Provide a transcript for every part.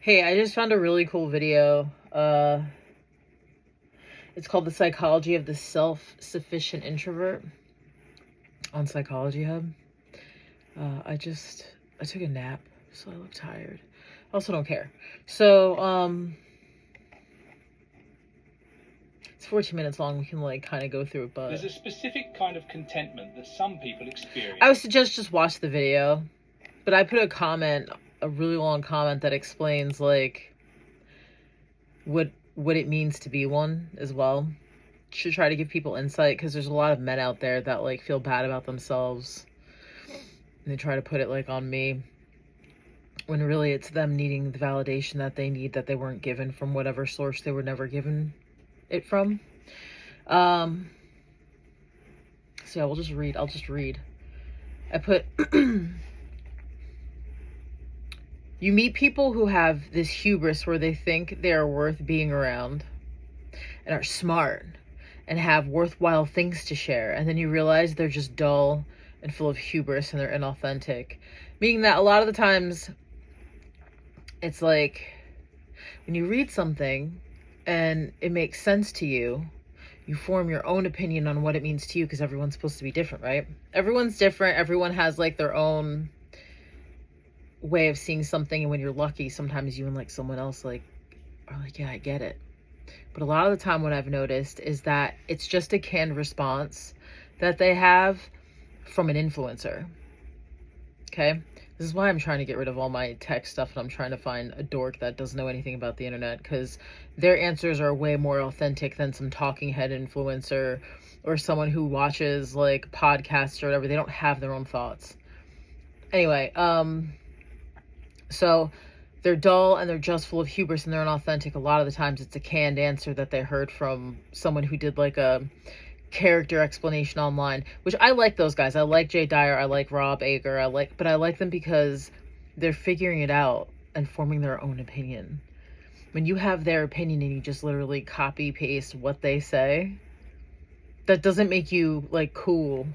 Hey, I just found a really cool video. It's called The Psychology of the Self-Sufficient Introvert on Psychology Hub. I took a nap, so I look tired. I also don't care. So, it's 14 minutes long. We can kind of go through it, but there's a specific kind of contentment that some people experience. I would suggest just watch the video, but I put a really long comment that explains what it means to be one as well. Should try to give people insight, because there's a lot of men out there that feel bad about themselves, and they try to put it on me, when really it's them needing the validation that they need, that they weren't given from whatever source they were never given it from. So yeah, I'll just read. I put you meet people who have this hubris where they think they are worth being around and are smart and have worthwhile things to share, and then you realize they're just dull and full of hubris and they're inauthentic. Meaning that a lot of the times it's like when you read something and it makes sense to you, you form your own opinion on what it means to you, because everyone's supposed to be different, right? Everyone's different. Everyone has their own way of seeing something, and when you're lucky, sometimes you and someone else are yeah, I get it. But a lot of the time what I've noticed is that it's just a canned response that they have from an influencer. Okay? This is why I'm trying to get rid of all my tech stuff, and I'm trying to find a dork that doesn't know anything about the internet, because their answers are way more authentic than some talking head influencer or someone who watches podcasts or whatever. They don't have their own thoughts. Anyway, so they're dull and they're just full of hubris and they're inauthentic. A lot of the times it's a canned answer that they heard from someone who did a character explanation online, which I like those guys. I like Jay Dyer, I like Rob Ager, but I like them because they're figuring it out and forming their own opinion. When you have their opinion and you just literally copy paste what they say, that doesn't make you cool.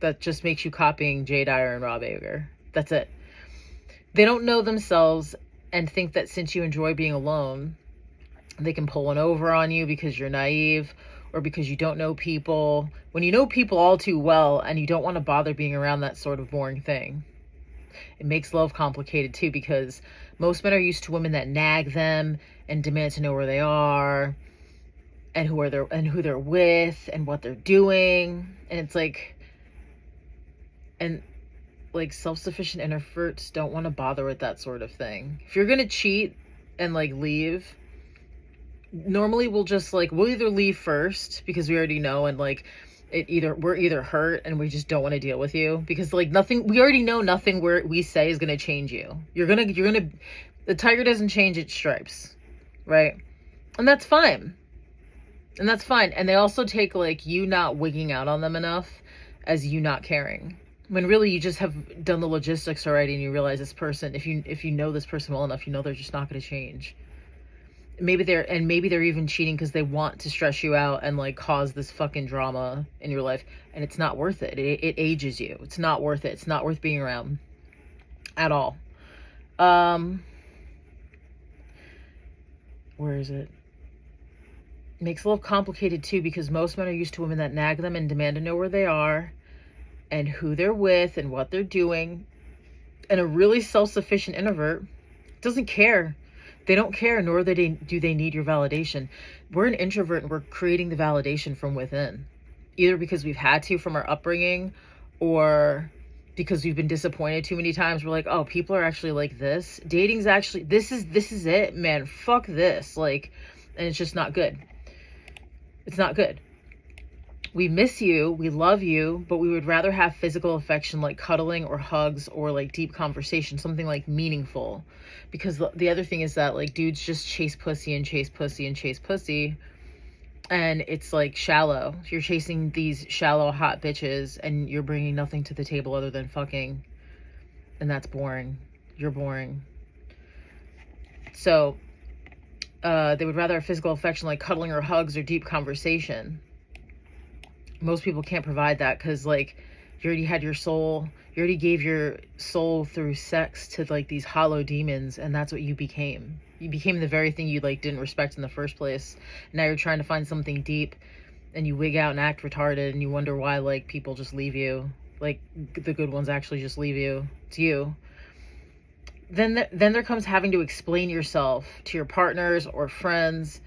That just makes you copying Jay Dyer and Rob Ager. That's it. They don't know themselves and think that since you enjoy being alone, they can pull one over on you because you're naive or because you don't know people. When you know people all too well and you don't want to bother being around that sort of boring thing. It makes love complicated too, because most men are used to women that nag them and demand to know where they are and who they're with and what they're doing. And it's self-sufficient introverts don't want to bother with that sort of thing. If you're gonna cheat and leave, normally we'll either leave first because we already know, and we're either hurt and we just don't want to deal with you, because nothing, we already know nothing we say is gonna change you. The tiger doesn't change its stripes, right? And that's fine. And they also take you not wigging out on them enough as you not caring, when really you just have done the logistics already, and you realize this person, if you know this person well enough, they're just not going to change. Maybe they're even cheating because they want to stress you out and cause this fucking drama in your life, and it's not worth it. It ages you. It's not worth it. It's not worth being around at all. Where is it? Makes love complicated too, because most men are used to women that nag them and demand to know where they are and who they're with and what they're doing. And a really self-sufficient introvert doesn't care. They don't care, nor do they need your validation. We're an introvert and we're creating the validation from within, either because we've had to from our upbringing, or because we've been disappointed too many times. We're like, oh, people are actually like this. Dating's actually, this is it, man. Fuck this. And it's just not good. It's not good. We miss you, we love you, but we would rather have physical affection, like cuddling or hugs or deep conversation, something meaningful. Because the other thing is that dudes just chase pussy and chase pussy and chase pussy, and it's shallow. You're chasing these shallow hot bitches and you're bringing nothing to the table other than fucking, and that's boring. You're boring. So they would rather have physical affection like cuddling or hugs or deep conversation. Most people can't provide that because You already had your soul. You already gave your soul through sex to like these hollow demons, and that's what you became. You became the very thing you like didn't respect in the first place. Now you're trying to find something deep, and you wig out and act retarded, and you wonder why like people just leave you. Like the good ones actually just leave you. It's you. Then there comes having to explain yourself to your partners or friends.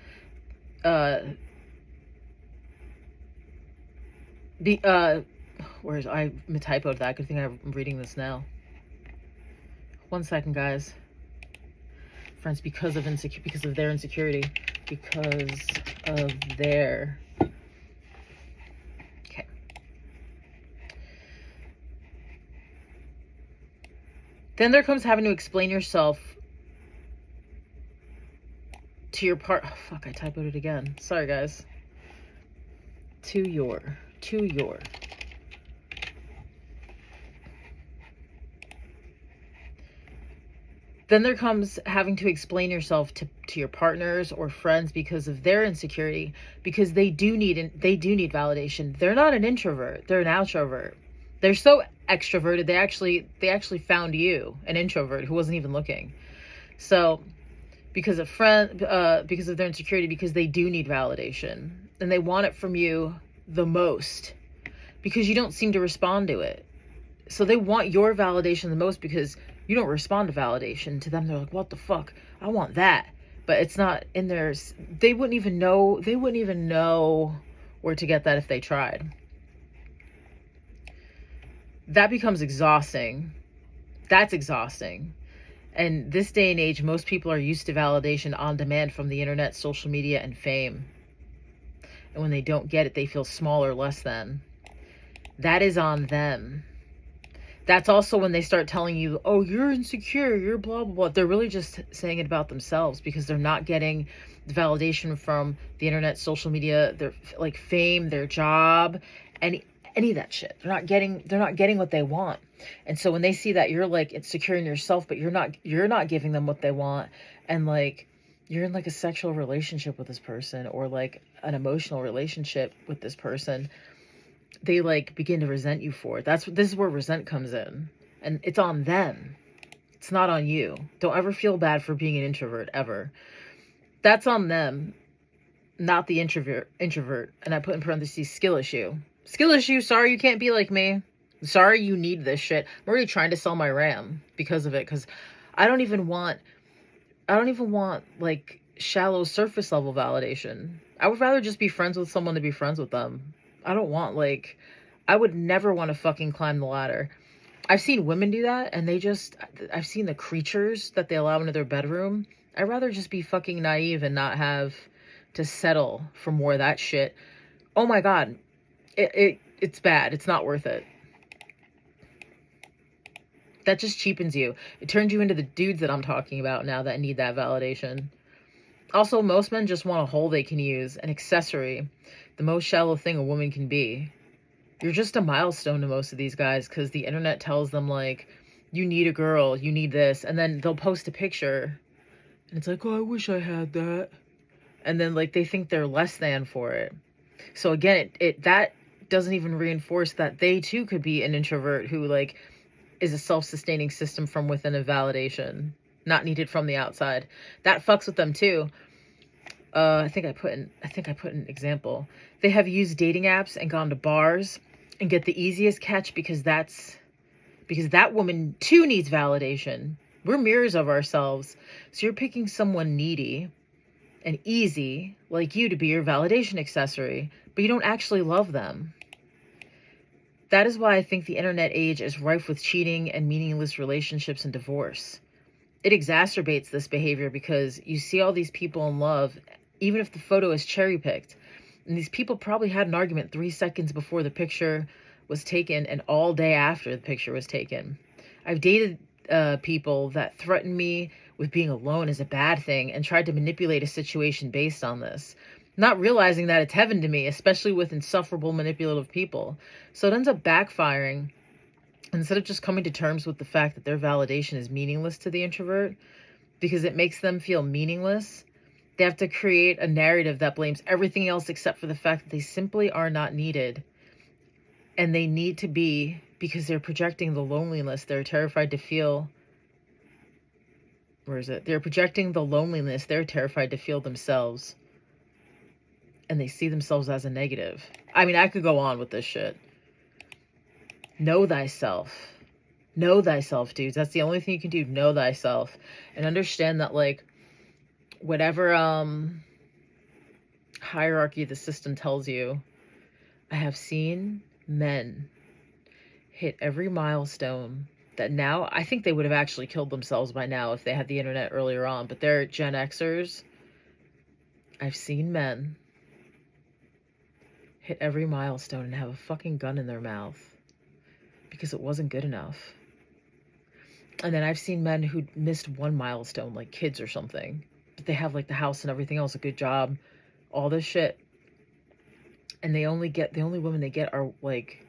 Where's I typoed that? Good thing I'm reading this now. 1 second, guys. Friends, because of their insecurity, because of their. Okay. Then there comes having to explain yourself to your Oh, fuck, I typoed it again. Sorry, guys. To your. Then there comes having to explain yourself to your partners or friends because of their insecurity, because they do need validation. They're not an introvert, they're an outrovert. They're so extroverted, they actually found you, an introvert who wasn't even looking. So because of their insecurity, because they do need validation and they want it from you the most, because you don't seem to respond to it. So they want your validation the most because you don't respond to validation. To them, they're like, what the fuck? I want that. But it's not in theirs. They wouldn't even know where to get that if they tried. That becomes exhausting. That's exhausting. And this day and age, most people are used to validation on demand from the internet, social media, and fame. And when they don't get it, they feel small or less than. That is on them. That's also when they start telling you, oh, you're insecure, you're blah, blah, blah. They're really just saying it about themselves because they're not getting the validation from the internet, social media, their like fame, their job, any of that shit. They're not getting what they want. And so when they see that you're like insecure in yourself, but you're not giving them what they want, and like you're in like a sexual relationship with this person or like an emotional relationship with this person, they like begin to resent you for it. This is where resent comes in, and it's on them. It's not on you. Don't ever feel bad for being an introvert ever. That's on them, not the introvert. And I put in parentheses skill issue. Sorry, you can't be like me. Sorry, you need this shit. I'm already trying to sell my RAM because of it, because I don't even want like shallow surface level validation. I would rather just be friends with someone to be friends with them. I would never want to fucking climb the ladder. I've seen women do that, and I've seen the creatures that they allow into their bedroom. I'd rather just be fucking naive and not have to settle for more of that shit. Oh my God. It's bad. It's not worth it. That just cheapens you. It turns you into the dudes that I'm talking about now that need that validation. Also, most men just want a hole they can use, an accessory, the most shallow thing a woman can be. You're just a milestone to most of these guys because the internet tells them, like, you need a girl, you need this, and then they'll post a picture, and it's like, oh, I wish I had that. And then, like, they think they're less than for it. So again, that doesn't even reinforce that they too could be an introvert who, like, is a self-sustaining system from within a validation, not needed from the outside. That fucks with them too. I think I put an example. They have used dating apps and gone to bars and get the easiest catch because that woman too needs validation. We're mirrors of ourselves. So you're picking someone needy and easy like you to be your validation accessory, but you don't actually love them. That is why I think the internet age is rife with cheating and meaningless relationships and divorce. It exacerbates this behavior because you see all these people in love, even if the photo is cherry-picked. And these people probably had an argument 3 seconds before the picture was taken and all day after the picture was taken. I've dated people that threatened me with being alone is a bad thing and tried to manipulate a situation based on this, not realizing that it's heaven to me, especially with insufferable manipulative people. So it ends up backfiring. Instead of just coming to terms with the fact that their validation is meaningless to the introvert because it makes them feel meaningless, they have to create a narrative that blames everything else except for the fact that they simply are not needed. And they need to be, because they're projecting the loneliness they're terrified to feel. Where is it? They're projecting the loneliness they're terrified to feel themselves. And they see themselves as a negative. I mean, I could go on with this shit. Know thyself. Know thyself, dudes. That's the only thing you can do. Know thyself. And understand that, like, whatever hierarchy the system tells you, I have seen men hit every milestone that now, I think they would have actually killed themselves by now if they had the internet earlier on, but they're Gen Xers. I've seen men hit every milestone and have a fucking gun in their mouth because it wasn't good enough. And then I've seen men who missed one milestone, like kids or something, but they have like the house and everything else, a good job, all this shit. And the only women they get are like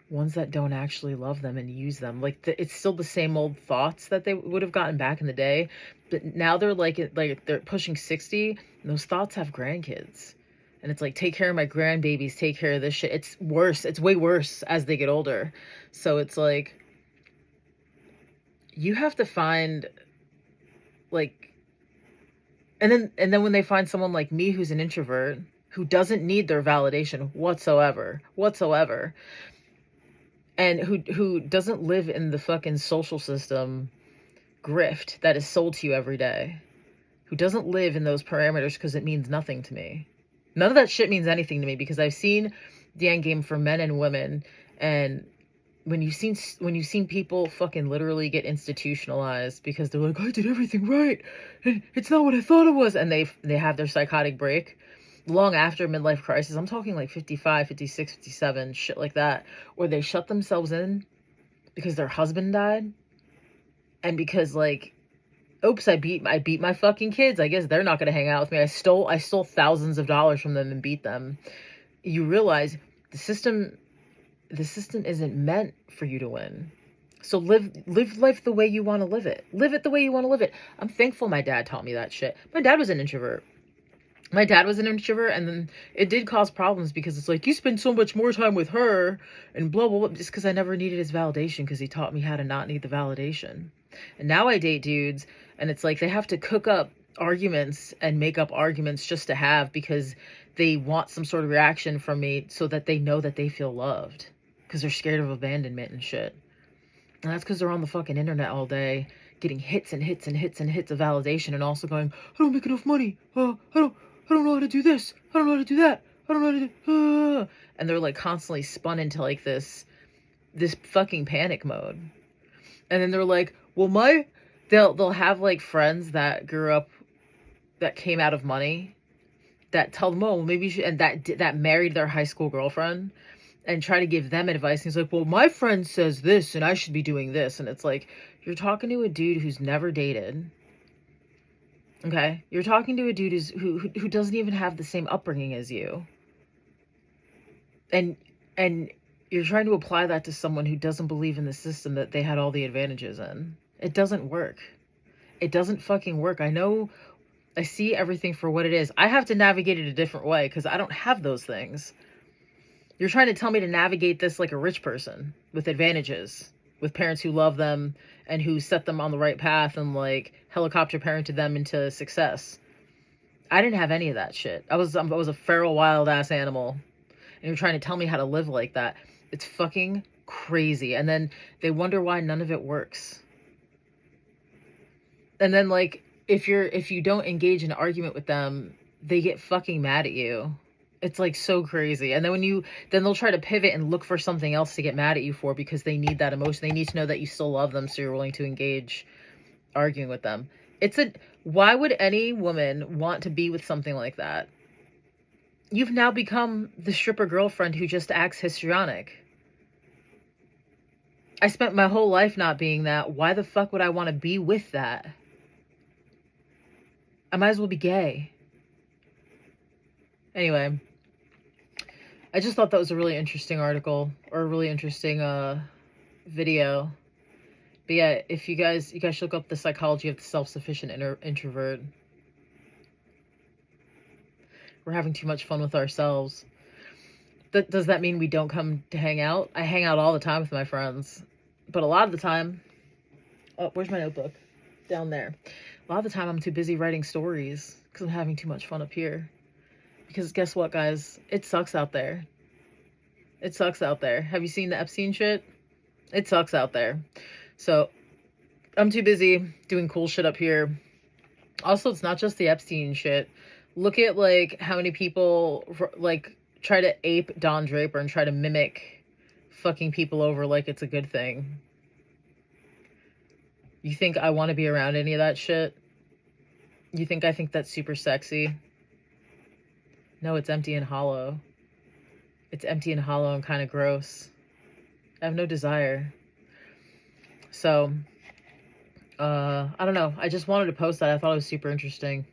ones that don't actually love them and use them. Like it's still the same old thoughts that they would have gotten back in the day, but now they're like they're pushing 60, and those thoughts have grandkids. And it's like, take care of my grandbabies, take care of this shit. It's worse. It's way worse as they get older. So it's like, you have to find, like, and then when they find someone like me who's an introvert, who doesn't need their validation whatsoever, and who doesn't live in the fucking social system grift that is sold to you every day, who doesn't live in those parameters because it means nothing to me. None of that shit means anything to me, because I've seen the end game for men and women. And when you've seen people fucking literally get institutionalized because they're like, I did everything right and it's not what I thought it was, and they have their psychotic break long after midlife crisis. I'm talking like 55, 56, 57, shit like that, or they shut themselves in because their husband died, and because, like, oops, I beat my fucking kids, I guess they're not going to hang out with me. I stole thousands of dollars from them and beat them. You realize the system isn't meant for you to win. So live life the way you want to live it. Live it the way you want to live it. I'm thankful my dad taught me that shit. My dad was an introvert. And then it did cause problems, because it's like, you spend so much more time with her and blah, blah, blah, just because I never needed his validation, because he taught me how to not need the validation. And now I date dudes, and it's like they have to cook up arguments and make up arguments just to have, because they want some sort of reaction from me so that they know that they feel loved, because they're scared of abandonment and shit. And that's because they're on the fucking internet all day getting hits and hits and hits and hits of validation, and also going, I don't make enough money. I don't know how to do this. I don't know how to do that. I don't know how to do... And they're like constantly spun into like this fucking panic mode. And then they're like, well, they'll have like friends that grew up, that came out of money, that tell them, oh, well, maybe you should, and that married their high school girlfriend, and try to give them advice. And he's like, well, my friend says this and I should be doing this. And it's like, you're talking to a dude who's never dated. Okay? You're talking to a dude who doesn't even have the same upbringing as you. And you're trying to apply that to someone who doesn't believe in the system that they had all the advantages in. It doesn't work. It doesn't fucking work. I know, I see everything for what it is. I have to navigate it a different way because I don't have those things. You're trying to tell me to navigate this like a rich person with advantages, with parents who love them and who set them on the right path and like helicopter parented them into success. I didn't have any of that shit. I was a feral, wild ass animal. And you're trying to tell me how to live like that. It's fucking crazy. And then they wonder why none of it works. And then, like, if you don't engage in an argument with them, they get fucking mad at you. It's like so crazy. And then then they'll try to pivot and look for something else to get mad at you for, because they need that emotion. They need to know that you still love them, so you're willing to engage arguing with them. Why would any woman want to be with something like that? You've now become the stripper girlfriend who just acts histrionic. I spent my whole life not being that. Why the fuck would I want to be with that? I might as well be gay. Anyway, I just thought that was a really interesting article, or a really interesting video. But yeah, if you guys should look up the psychology of the self-sufficient introvert. We're having too much fun with ourselves. Does that mean we don't come to hang out? I hang out all the time with my friends. But a lot of the time... Oh, where's my notebook? Down there. A lot of the time I'm too busy writing stories because I'm having too much fun up here. Because guess what, guys? It sucks out there. It sucks out there. Have you seen the Epstein shit? It sucks out there. So I'm too busy doing cool shit up here. Also, it's not just the Epstein shit. Look at, like, how many people, like, try to ape Don Draper and try to mimic fucking people over like it's a good thing. You think I want to be around any of that shit? You think I think that's super sexy? No, it's empty and hollow. It's empty and hollow and kind of gross. I have no desire. So, I don't know. I just wanted to post that. I thought it was super interesting.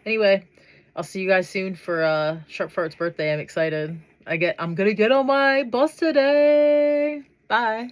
Anyway, I'll see you guys soon for Sharp Fart's birthday. I'm excited. I'm gonna get on my bus today. Bye.